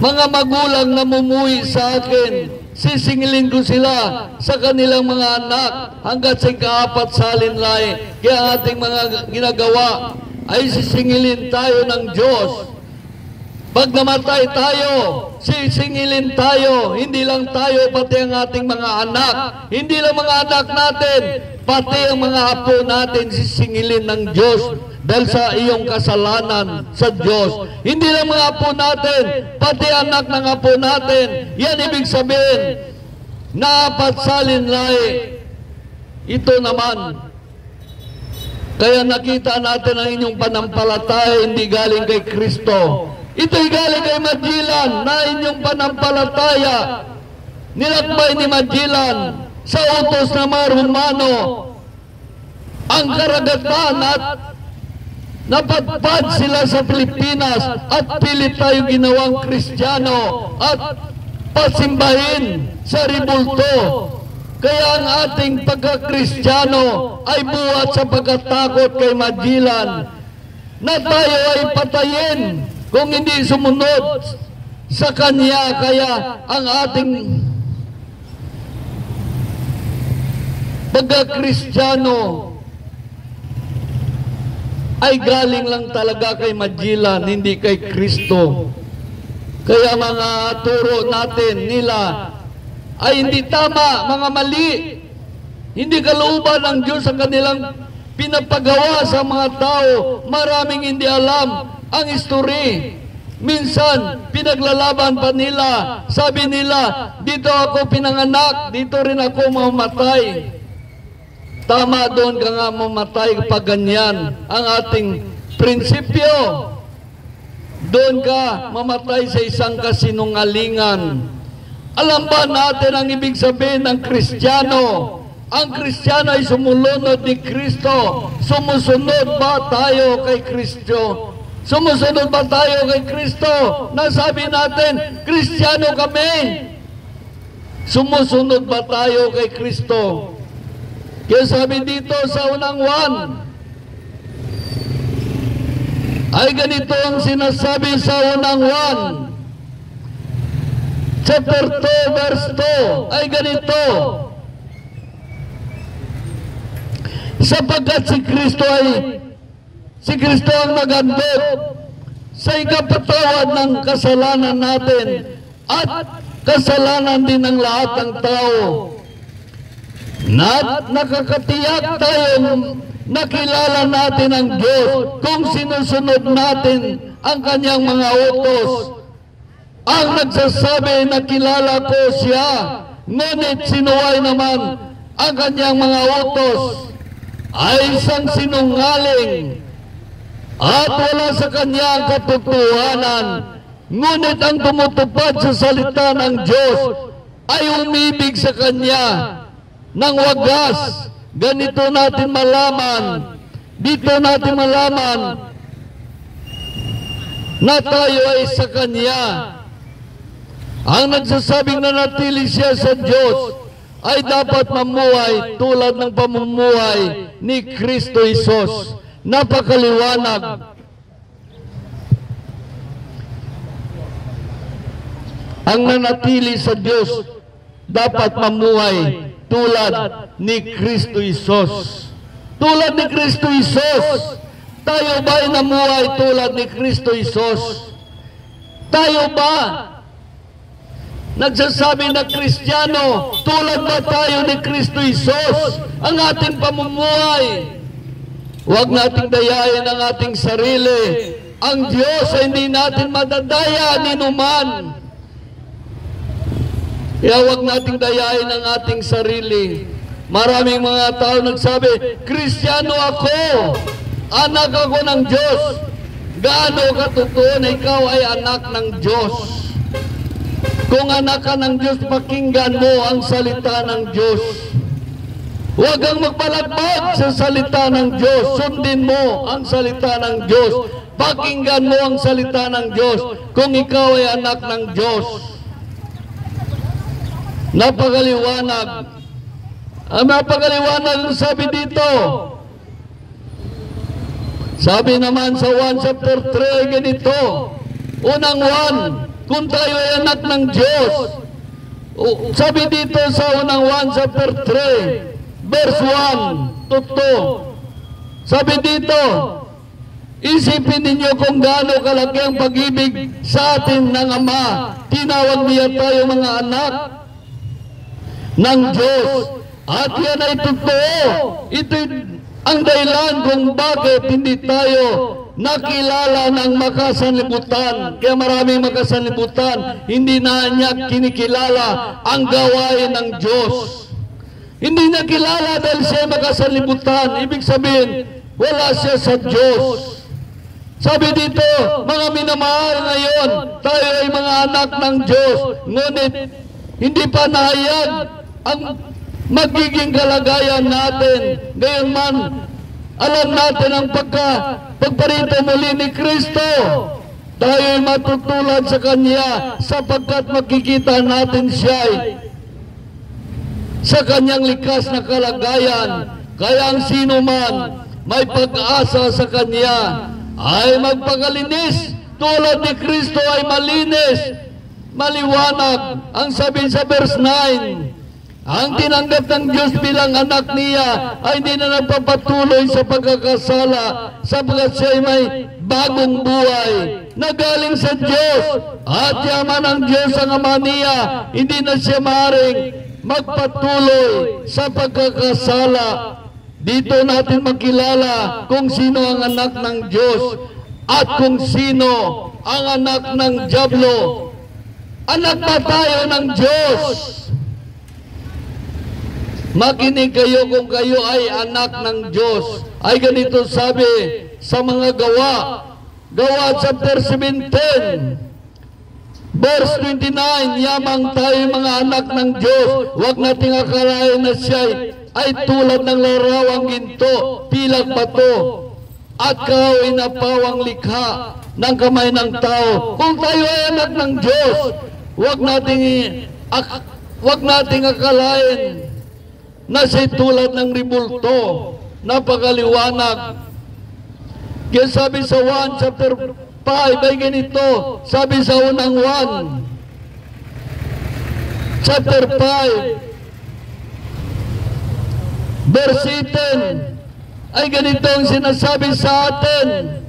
mga magulang na mumuhi sa akin. Sisingilin ko sila sa kanilang mga anak hanggat sa ika-4 salinlay. Kaya ating mga ginagawa ay sisingilin tayo ng Diyos. Pag namatay tayo, sisingilin tayo, hindi lang tayo, pati ang ating mga anak. Hindi lang mga anak natin, pati ang mga apo natin sisingilin ng Diyos dahil sa iyong kasalanan sa Diyos. Hindi lang mga apo natin, pati anak ng apo natin. Yan ibig sabihin, na 4 salinlay. Ito naman, kaya nakita natin ang inyong panampalataya hindi galing kay Kristo. Ito'y galing kay Magellan na inyong panampalataya. Nilakbay ni Magellan sa utos ng mga Romano ang karagatan at napadpad sila sa Pilipinas at pilit tayo ginawang Kristiyano at pasimbahin sa ribulto. Kaya ang ating pagka-Kristiyano ay buhat sa pagkatakot kay Magellan na tayo ay patayin kung hindi sumunod sa Kanya. Kaya ang ating pagka-Kristiyano ay galing lang talaga kay Magellan, hindi kay Kristo. Kaya mga turo natin nila ay hindi tama, mga mali. Hindi kalooban ng Diyos ang kanilang pinapagawa sa mga tao. Maraming hindi alam ang history. Minsan, pinaglalaban pa nila. Sabi nila, dito ako pinanganak, dito rin ako mamatay. Tama, doon ka nga mamatay pag ganyan ang ating prinsipyo. Doon ka mamatay sa isang kasinungalingan. Alam ba natin ang ibig sabihin ng Kristiyano? Ang Kristiyano ay sumunod ni Kristo. Sumusunod ba tayo kay Kristo? Sumusunod ba tayo kay Kristo? Nasabi natin, Kristiyano kami. Sumusunod ba tayo kay Kristo? Kaya sabi dito sa unang 1, ay ganito ang sinasabi sa unang 1. Chapter 2, verse 2, ay ganito. Sapagkat si Kristo ang naghandog sa ikapatawad ng kasalanan natin at kasalanan din ng lahat ng tao. Nakakatiyak tayong nakilala natin ang Diyos kung sinusunod natin ang kanyang mga utos. Ang nagsasabi na kilala ko siya, ngunit sinuway naman ang kanyang mga utos, ay isang sinungaling at wala sa kanya ang katotohanan. Ngunit ang tumutupad sa salita ng Diyos ay umibig sa kanya ng wagas. Ganito natin malaman, dito natin malaman na tayo ay sa kanya. Ang nagsasabing nanatili siya sa Diyos ay dapat mamuhay tulad ng pamumuhay ni Kristo Jesus. Napakaliwanag. Ang nanatili sa Diyos dapat mamuhay tulad ni Kristo Jesus. Tulad ni Kristo Jesus. Tayo ba ay namuhay tulad ni Kristo Jesus? Tayo ba nagsasabi na Kristiyano, tulad ba tayo ni Kristo Jesus? Ang ating pamumuhay, huwag nating dayain ang ating sarili. Ang Diyos ay hindi natin madadaya ni numan. Kaya huwag nating dayain ang ating sarili. Maraming mga tao nagsabi, Kristiyano ako, anak ako ng Diyos. Gaano katotoo na ikaw ay anak ng Diyos? Kung anak ka ng Diyos, pakinggan mo ang salita ng Diyos. Huwag kang magpalagbag sa salita ng Diyos. Sundin mo ang salita ng Diyos. Pakinggan mo ang salita ng Diyos kung ikaw ay anak ng Diyos. Napakaliwanag. Ang napakaliwanag ang sabi dito. Sabi naman sa 1 chapter 3, ganito. Unang 1, kung tayo ay anak ng Diyos. Sabi dito sa unang 1 chapter 3, verse 1 to 2. Sabi dito, isipin ninyo kung gaano kalaki ang pag-ibig sa atin ng Ama. Tinawag niya tayo mga anak ng Diyos. At yan ay totoo. Ito ang dahilan kung bakit hindi tayo nakilala ng makasanlibutan. Kaya maraming makasanlibutan, hindi na niya kinikilala ang gawain ng Diyos. Hindi niya kilala dahil siya makasanlibutan. Ibig sabihin, wala siya sa Diyos. Sabi dito, mga minamahal ngayon, tayo ay mga anak ng Diyos. Ngunit, hindi pa nahayag ang magiging kalagayan natin. Gayon man, alam natin ang pagparito muli ni Kristo. Tayo ay matutulad sa Kanya sapagkat makikita natin siya sa Kanyang likas na kalagayan. Kaya ang sino man may pag-asa sa Kanya ay magpakalinis. Tulad ni Kristo ay malinis, maliwanag. Ang sabi sa verse 9, ang tinanggap ng Diyos bilang anak niya ay hindi na nagpapatuloy sa pagkakasala sapagkat siya ay may bagong buhay na galing sa Diyos at yaman ng Diyos ang Ama niya. Hindi na siya maaaring magpatuloy sa pagkakasala. Dito natin makilala kung sino ang anak ng Diyos at kung sino ang anak ng Diablo. Anak ba tayo ng Diyos? Makinig kayo kung kayo ay anak ng Diyos. Ay ganito sabi sa mga Gawa. Gawa chapter 17. Verse 29, yamang tayo mga anak ng Diyos, huwag nating akalain na siya ay tulad ng larawang ginto, pilag bato, at kahoy na pawang likha ng kamay ng tao. Kung tayo ay anak ng Diyos, huwag nating akalain na siya tulad ng ribulto. Napakaliwanag. Kaya sabi sa 1 chapter 5 ay ganito, sabi sa unang 1 chapter 5 verse 18 ay ganito ang sinasabi sa atin.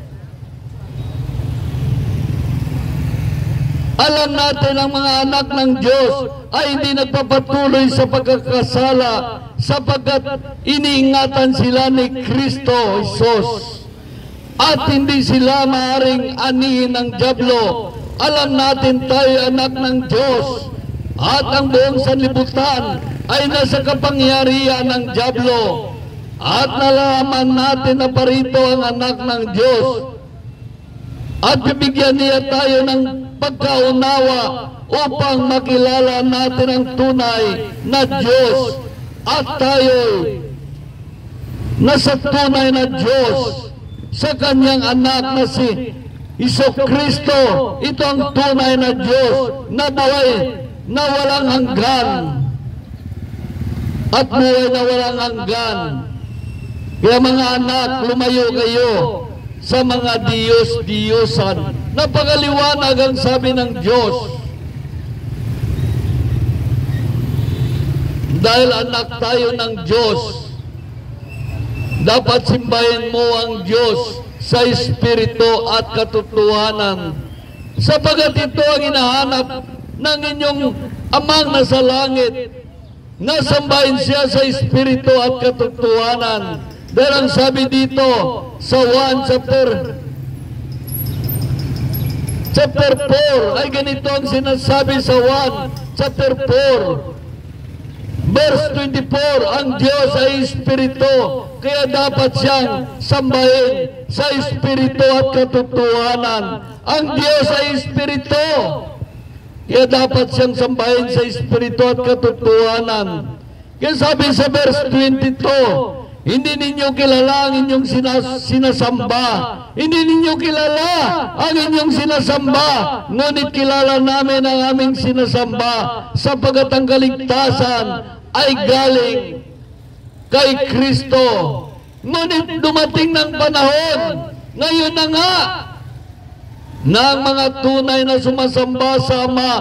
Alam natin ang mga anak ng Diyos ay hindi nagpapatuloy sa pagkakasala sapagkat iniingatan sila ni Kristo Jesus. At hindi sila maaaring anihin ng dyablo. Alam natin tayo anak ng Diyos at ang buong sanlibutan ay nasa kapangyarihan ng dyablo. At nalaman natin na parito ang anak ng Diyos. At bibigyan niya tayo ng pagkaunawa upang makilala natin ang tunay na Diyos. At tayo nasa tunay na Diyos sa kanyang anak na si Jesucristo. Ito ang tunay na Diyos na buhay na walang hanggan at buhay na walang hanggan. Kaya mga anak, lumayo kayo sa mga Diyos-Diyosan. Napakaliwanag ang sabi ng Diyos. Dahil anak tayo ng Diyos, dapat simbahin mo ang Diyos sa Espiritu at katotohanan. Sapagat ito ang hinahanap ng inyong Amang nasa langit, na sambahin siya sa Espiritu at katotohanan. Dahil ang sabi dito sa 1 chapter 4 ay ganito ang sinasabi sa 1 chapter 4 verse 24, ang Diyos ay Espiritu, kaya dapat siyang sambahin sa Espiritu at katotohanan. Ang Diyos ay Espiritu, kaya dapat siyang sambahin sa Espiritu at katotohanan. Kaya sabi sa verse 22, hindi ninyo kilala ang inyong sinasamba. Hindi ninyo kilala ang inyong sinasamba. Ngunit kilala namin ang aming sinasamba, sapagat ang kaligtasan ay galing kay Kristo. Ngunit dumating ng panahon, ngayon na nga, na ang mga tunay na sumasamba sa Ama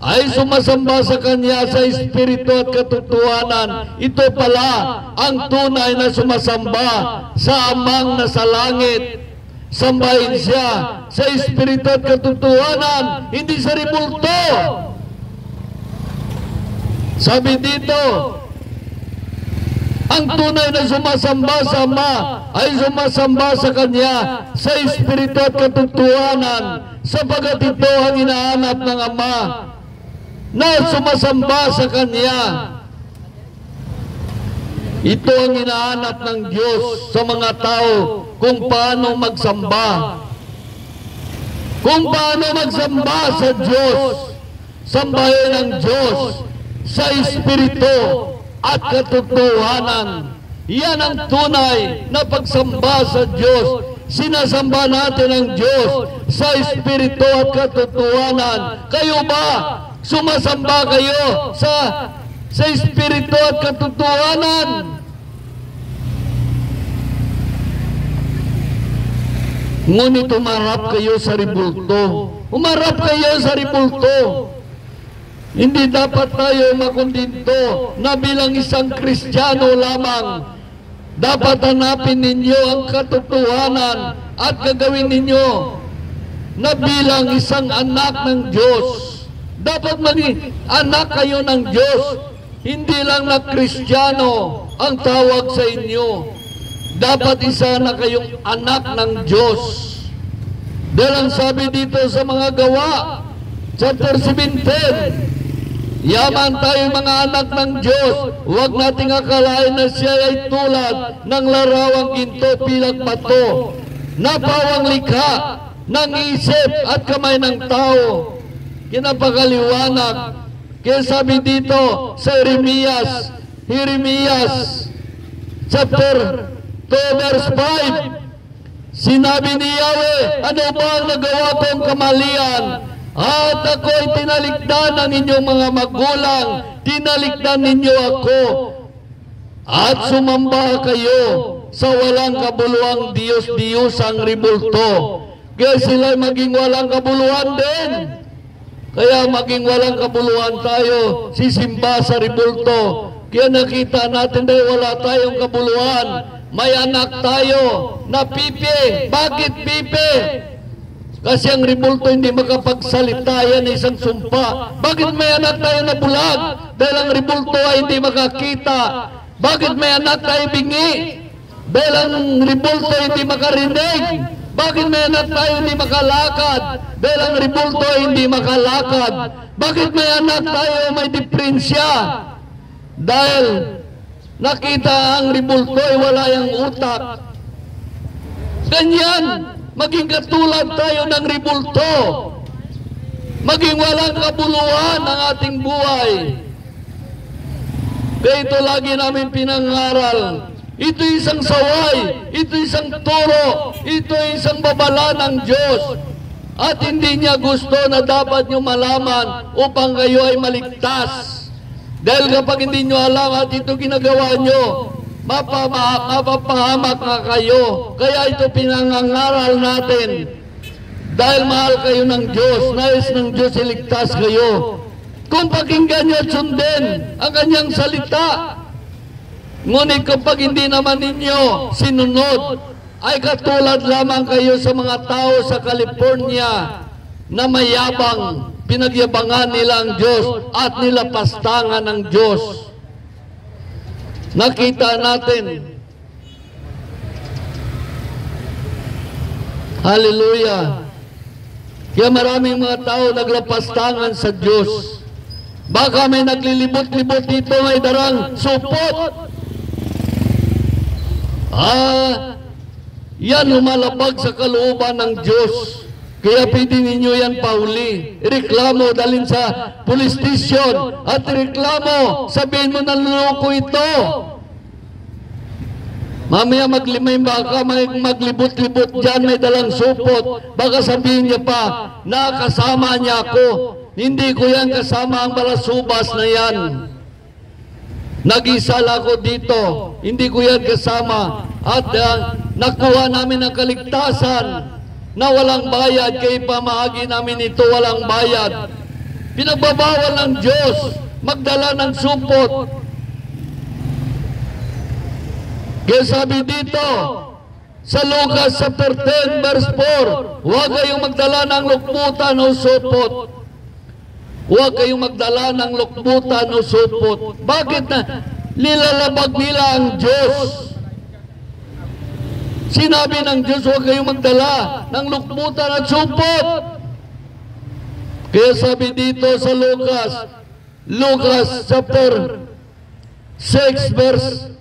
ay sumasamba sa Kanya sa Espiritu at katotohanan. Ito pala ang tunay na sumasamba sa Amang nasa langit. Sambahin siya sa Espiritu at katotohanan, hindi sa ribulto. Sabi dito, ang tunay na sumasamba sa Ama ay sumasamba sa Kanya sa Espiritu at katotohanan, sapagat ito ang hinahanap ng Ama, na sumasamba sa Kanya. Ito ang hinahanap ng Diyos sa mga tao, kung paano magsamba. Kung paano magsamba sa Diyos. Sambahin ang Diyos sa Espiritu at katotohanan. Yan ang tunay na pagsamba sa Diyos. Sinasamba natin ang Diyos sa Espiritu at katotohanan. Kayo ba? Sumasamba kayo sa Espiritu at katotohanan? Ngunit umarap kayo sa ribulto. Umarap kayo sa ribulto. Hindi dapat tayo makondinto na bilang isang Kristiyano lamang. Dapat hanapin ninyo ang katotohanan at gagawin ninyo na bilang isang anak ng Diyos. Dapat maging anak kayo ng Diyos. Hindi lang na Kristiyano ang tawag sa inyo. Dapat isa na kayong anak ng Diyos. Dahil ang sabi dito sa mga Gawa, chapter 17, yaman tayo mga anak ng Diyos, huwag nating akalain na siya ay tulad ng larawang ginto, pilag bato, na pawang likha ng isip at kamay ng tao. kinapakaliwanag. Kaya sabi dito sa Jeremias chapter 2 verse 5, sinabi ni Yahweh, ano ba ang nagawa kong kamalian? At ako'y tinalikdan ng inyong mga magulang, tinalikdan ninyo ako, at sumamba kayo sa walang kabuluhang Diyos-Diyosang ribulto. Kaya sila'y maging walang kabuluhan din. Kaya maging walang kabuluhan tayo, sisimba sa ribulto. Kaya nakita natin dahil wala tayong kabuluhan, may anak tayo na pipi. Bakit pipi? Kasi ang ribulto hindi makapagsalita, yan isang sumpa. Bakit may anak tayo na bulag? Dahil ang ribulto ay hindi makakita. Bakit may anak tayo bingi? Dahil ang ribulto hindi makarinig. Bakit may anak tayo hindi makalakad? Dahil ang ribulto ay hindi makalakad. Bakit may anak tayo may diferensya? Dahil nakita ang ribulto ay wala yung utak. Ganyan. Maging katulad tayo ng ribulto. Maging walang kabuluhan ang ating buhay. Kaya ito lagi namin pinangaral. Ito isang saway. Ito isang turo. Ito isang babala ng Diyos. At hindi niya gusto na dapat nyo malaman upang kayo ay maligtas. Dahil kapag hindi nyo alam at ito ginagawa nyo, mapapahamak na kayo. Kaya ito pinangangaral natin. Dahil mahal kayo ng Diyos, nais ng Diyos iligtas kayo. Kung pakinggan nyo at sundin ang kanyang salita. Ngunit kapag hindi naman ninyo sinunod, ay katulad lamang kayo sa mga tao sa California na mayabang, pinagyabangan nila ang Diyos at nilapastangan ng Diyos. Nakita natin. Hallelujah. Kaya maraming mga tao naglapastangan sa Diyos. Baka may naglilibot-libot dito, may darang supot. Yan lumalabag sa kalooban ng Diyos. Kaya pwede ninyo yan pauli. Reklamo, dalhin sa police station. At reklamo, sabihin mo na luloko ito. Mamaya baka maglibot-libot dyan, may dalang supot. Baka sabihin niya pa, nakasama niya ako. Hindi ko yan kasama ang balasubas na yan. Nag-isala ko dito. Hindi ko yan kasama. At nakuha namin ang kaligtasan na walang bayad, kaya pamahagi namin ito walang bayad. Pinagbabawal ng Diyos magdala ng supot. Kaya sabi dito sa Lucas chapter 10 verse 4, huwag kayong magdala ng lukmutan o supot. Huwag kayong magdala ng lukmutan o supot. Bakit na nilalabag nila ang Diyos? Sinabi ng Diyos, huwag kayong magdala ng lukmutan at supot. Kaya sabi dito sa Lucas chapter 6 verse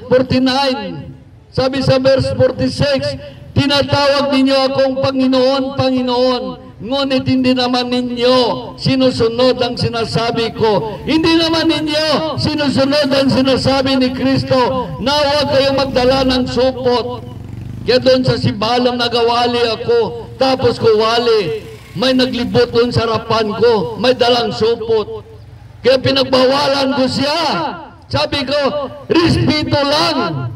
49, sabi sa verse 46, tinatawag ninyo akong Panginoon, Panginoon, ngunit hindi naman ninyo sinusunod ang sinasabi ko. Hindi naman ninyo sinusunod ang sinasabi ni Kristo na huwag kayong magdala ng supot. Kaya doon sa simbahan nagawali ako, tapos ko wali, may naglibot doon sa harapan ko, may dalang supot. Kaya pinagbawalan ko siya. Sabi ko, respeto lang.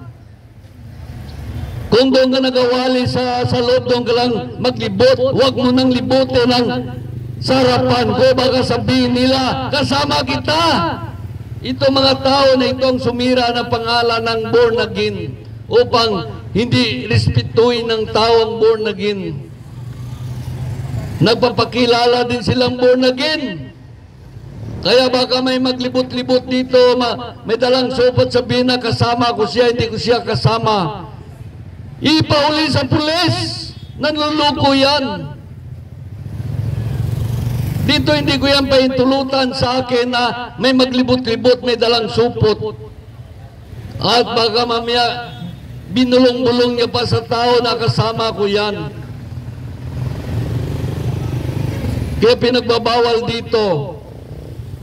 Kung doon ka nagawali sa loob, doon ka lang maglibot, huwag mo nang libutin ang sarapan ko, baka sabihin nila, kasama kita. Ito mga tao na itong sumira ng pangalan ng born again upang hindi respetuhin ng tao ang born again. Nagpapakilala din silang born again. Kaya baka may maglibot-libot dito, may dalang supot, sabihin na kasama ko siya, hindi ko siya kasama. Ipauli sa pulis. Nanluluko yan. Dito hindi ko yan paintulutan sa akin na may maglibot-libot, may dalang supot. At baka mamaya binulong-bulong niya pa sa tao na kasama ko yan. Kaya pinagbabawal dito.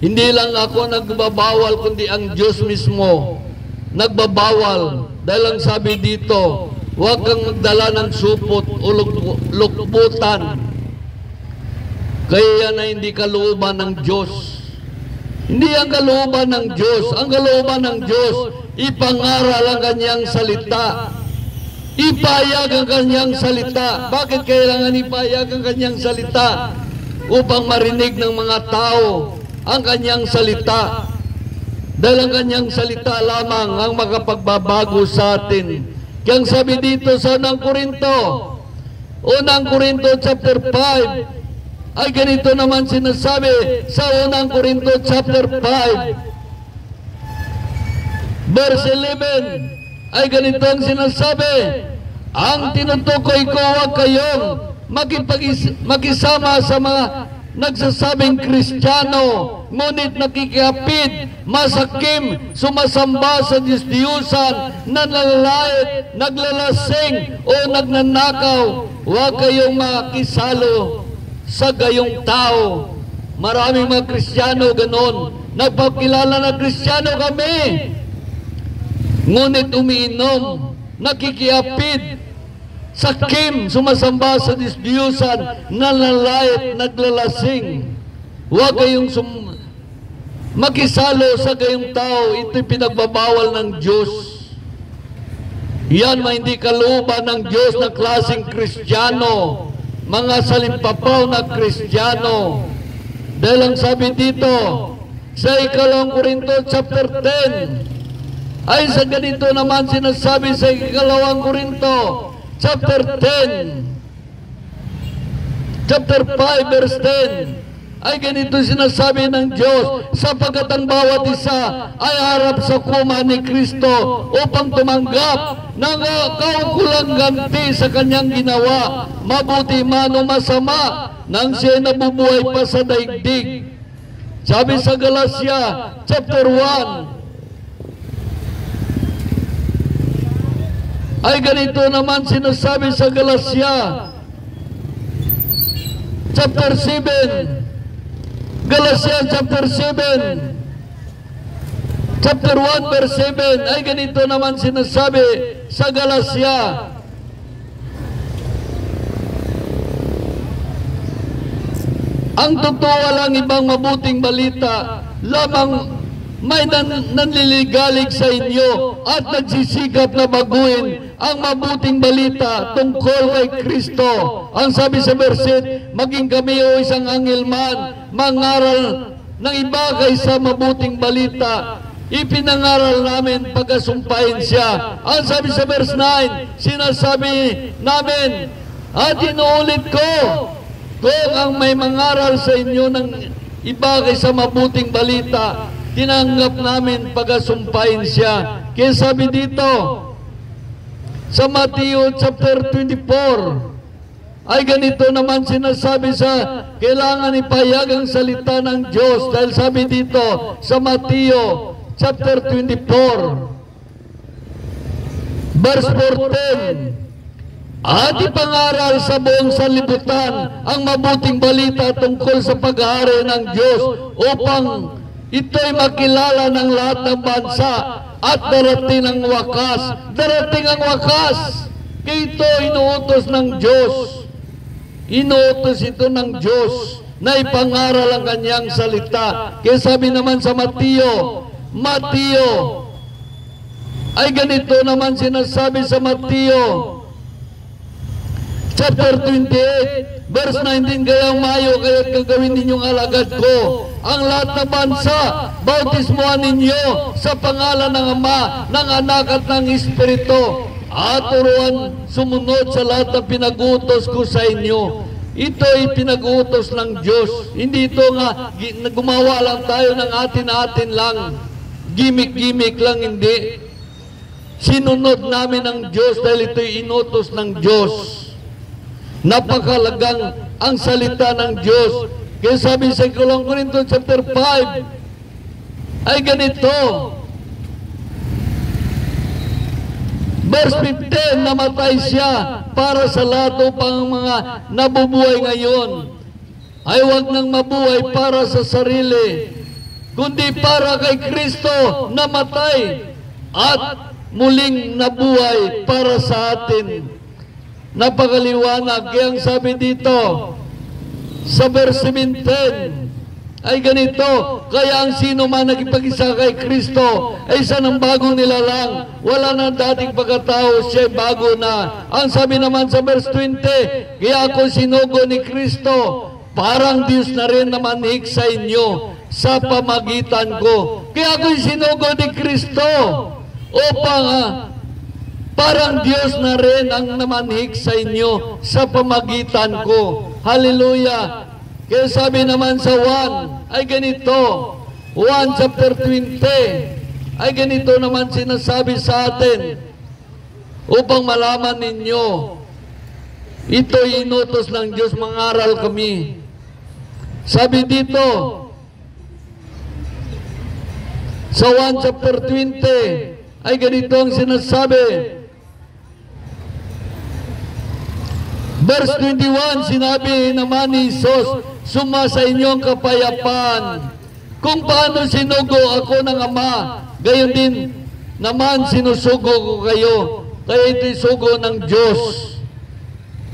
Hindi lang ako nagbabawal, kundi ang Diyos mismo nagbabawal. Dahil ang sabi dito, huwag kang magdala ng supot o lukbutan. Kaya yan ay hindi kalooban ng Diyos. Hindi ang kalooban ng Diyos. Ang kalooban ng Diyos, ipangaral ang kanyang salita. Ipayag ang kanyang salita. Bakit kailangan ipayag ang kanyang salita? Upang marinig ng mga tao ang kanyang salita. Dahil ang kanyang salita lamang ang makapagbabago sa atin. Kaya ang sabi dito sa unang Korinto chapter 5, ay ganito naman sinasabi sa unang Korinto chapter 5, verse 11, ay ganito ang sinasabi, ang tinutukoy ko, huwag kayong makisama sa mga nagsasabing Kristiyano, ngunit nakikiapid, masakim, sumasamba sa Diyos-Diyusan, nanlalait, naglalasing, o nagnanakaw. Huwag kayong makisalo sa gayong tao. Maraming mga Kristiyano ganon. Nagpapakilala na Kristiyano kami, ngunit umiinom, nakikiapid, sakim, sumasamba sa Diyos-Diyusan, nanlalait, naglalasing. Huwag kayong makisalo sa gayong tao. Ito'y pinagbabawal ng Diyos. Yan may hindi kalooban ng Diyos na klaseng Kristiyano, mga salimpapaw na Kristiyano. Dahil ang sabi dito sa 2 Korinto chapter 10, ay sa ganito naman sinasabi sa 2 Korinto chapter 10, chapter 5 verse 10, ay ganito sinasabi ng Diyos, sapagkat ang bawat isa ay harap sa kuma ni Kristo upang tumanggap ng kaukulang ganti sa kanyang ginawa, mabuti man o masama, nang siya nabubuhay pa sa daigdig. Sabi sa Galatia chapter 1, ay ganito naman sinasabi sa Galatia chapter 7, Galatia chapter 7, chapter 1 verse 7, ay ganito naman sinasabi sa Galatia. Ang totoo walang ibang mabuting balita, lamang may nanliligalig sa inyo at nagsisikap na baguhin ang mabuting balita tungkol kay Kristo. Ang sabi sa verse, maging kami o isang anghel man, mangaral ng iba kaysa mabuting balita, ipinangaral namin pagkasumpahin siya. Ang sabi sa verse 9, sinasabi namin at inuulit ko, kung ang may mangaral sa inyo ng iba kaysa mabuting balita, tinanggap namin pagkasumpahin siya. Kaya sabi dito sa Mateo chapter 24, ay ganito naman sinasabi sa kailangan ipahayag ang salita ng Diyos. Dahil sabi dito sa Mateo chapter 24 verse 14, at ipangaral sa buong sanlibutan ang mabuting balita tungkol sa paghahari ng Diyos upang ito'y makilala ng lahat ng bansa at darating ang wakas. Darating ang wakas. Kaya ito inuutos ng Diyos. Inuutos ito ng Diyos na ipangaral ang kanyang salita. Kaya sabi naman sa Mateo, ay ganito naman sinasabi sa Mateo chapter 28 verse 19, kayang mayo kaya't gagawin ninyong alagad ko ang lahat ng bansa, bautismuhan ninyo sa pangalan ng Ama, ng Anak at ng Espiritu, at turuan sumunod sa lahat ng pinag-utos ko sa inyo. Ito ay pinag-utos ng Diyos. Hindi ito nga gumawa lang tayo ng atin-atin lang, gimmick-gimmick lang, hindi. Sinunod namin ang Diyos dahil ito ay inutos ng Diyos. Napakalagang ang salita ng Diyos. Kaya sabi sa 2 Korinto chapter 5, ay ganito, verse 15, namatay siya para sa lahat upang mga nabubuhay ngayon ay huwag nang mabuhay para sa sarili, kundi para kay Kristo na matay at muling nabuhay para sa atin. Napakaliwanag. Kaya ang sabi dito sa verse 17 ay ganito, kaya ang sino man nagipag-isa kay Kristo ay isa ng bagong nilalang, wala na dating pagkatao, siya bago na. Ang sabi naman sa verse 20, kaya ako sinugo ni Kristo, parang Diyos na rin na manhik sa inyo sa pamagitan ko. Kaya ako sinugo ni Kristo upang parang Diyos na rin ang namanhik sa inyo sa pamagitan ko. Hallelujah! Kaya sabi naman sa 1 ay ganito, 1 chapter 20 ay ganito naman sinasabi sa atin upang malaman ninyo ito'y inutos ng Diyos, mangaral kami. Sabi dito sa 1 chapter 20 ay ganito ang sinasabi. Verse 21, sinabi naman ni Jesus, suma sa inyong kapayapaan. Kung paano sinugo ako ng Ama, gayon din naman sinusugo ko kayo. Kaya ito'y sugo ng Diyos.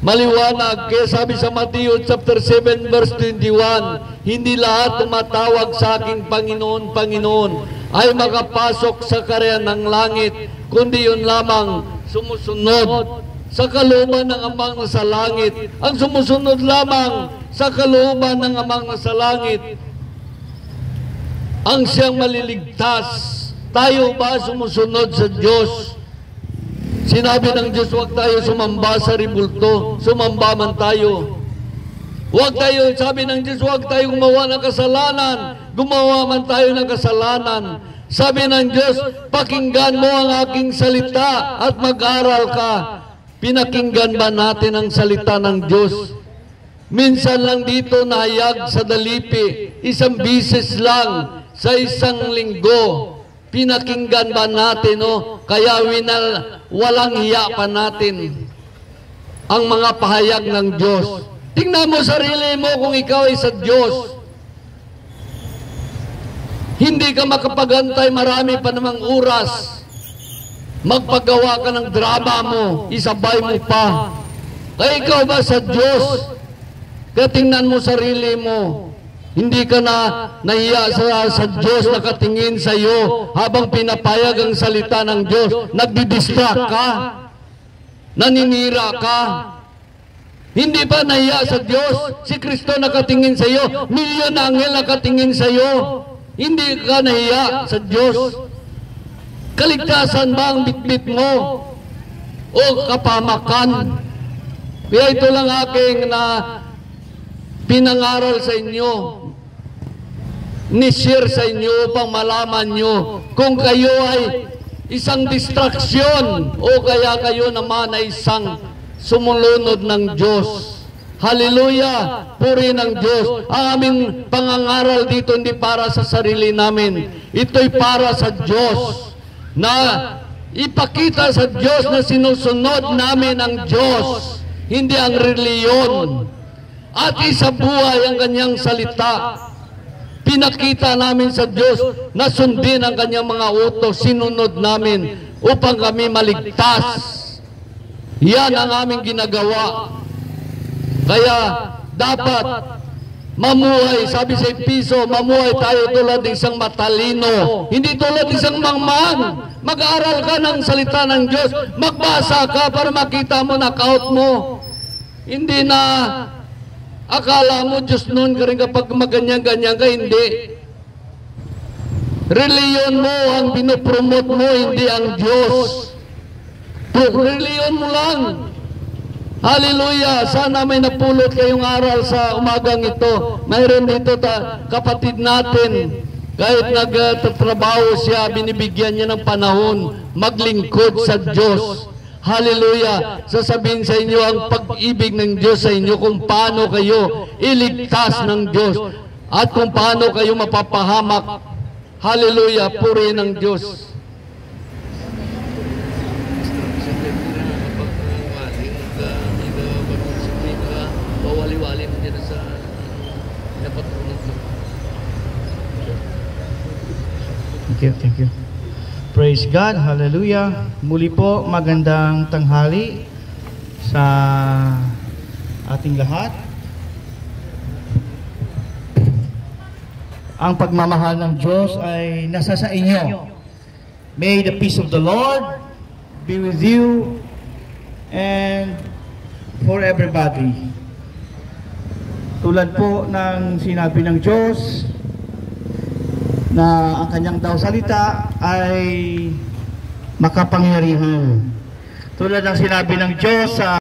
Maliwanag. Kaya sabi sa Matthew chapter 7 verse 21, hindi lahat tumatawag sa aking Panginoon, Panginoon ay makapasok sa karyan ng langit, kundi yun lamang sumusunod sa kalooban ng Amang nasa langit. Ang sumusunod lamang sa kalooban ng Amang nasa langit ang siyang maliligtas. Tayo ba sumusunod sa Diyos? Sinabi ng Diyos, huwag tayo sumamba sa ribulto. Sumamba man tayo. Huwag tayo, sabi ng Diyos, huwag tayo gumawa ng kasalanan. Gumawa man tayo ng kasalanan. Sabi ng Diyos, pakinggan mo ang aking salita at mag-aral ka. Pinakinggan ba natin ang salita ng Diyos? Minsan lang dito nahayag sa dalipi, isang bisis lang sa isang linggo. Pinakinggan ba natin, no? Kaya walang hiya pa natin ang mga pahayag ng Diyos. Tingnan mo sarili mo kung ikaw ay sa Diyos. Hindi ka makapagantay, marami pa namang oras. Magpagawa ka ng drama mo, isabay mo pa. Kaya ikaw ba sa Diyos? Kaya tingnan mo sarili mo. Hindi ka na nahiya sa Diyos na katingin sa iyo habang pinapayag ang salita ng Diyos. Nagdidistract ka. Naninira ka. Hindi ba nahiya sa Diyos? Si Kristo nakatingin sa iyo. Milyon na anghel nakatingin sa iyo. Hindi ka nahiya sa Diyos. Kaligtasan ba ang bitbit mo? O kapamakan? Kaya ito lang aking na pinangaral sa inyo, ni-share sa inyo upang malaman nyo kung kayo ay isang distraksyon o kaya kayo naman ay isang sumunod ng Diyos. Hallelujah! Puri ng Diyos. Ang aming pangangaral dito hindi para sa sarili namin. Ito'y para sa Diyos. Na ipakita sa Diyos na sinusunod namin ang Diyos, hindi ang reliyon. At isabuhay ang kanyang salita. Pinakita namin sa Diyos na sundin ang kanyang mga utos, sinunod namin upang kami maligtas. Yan ang aming ginagawa. Kaya dapat mamuhay, sabi sa Episo, mamuhay tayo tulad ng isang matalino, hindi tulad ng isang mangmang. Mag-aaral ka ng salita ng Diyos, magbasa ka para makita mo na count mo. Hindi na akala mo Diyos noon ka rin kapag maganyan-ganyan ka, hindi. Reliyon mo ang pinopromote mo, hindi ang Diyos. Reliyon mo lang. Hallelujah! Sana may napulot kayong aral sa umagang ito. Mayroon dito kapatid natin, kahit nagtatrabaho siya, binibigyan niya ng panahon maglingkod sa Diyos. Hallelujah! Sasabihin sa inyo ang pag-ibig ng Diyos sa inyo, kung paano kayo iligtas ng Diyos at kung paano kayo mapapahamak. Hallelujah! Puri ng Diyos. Wali mo dyan sa Thank you, thank you. Praise God, hallelujah. Muli po, magandang tanghali sa ating lahat. Ang pagmamahal ng Diyos ay nasa sa inyo. May the peace of the Lord be with you and for everybody. Tulad po ng sinabi ng Diyos na ang kanyang daw salita ay makapangyarihan. Tulad ng sinabi ng Diyos sa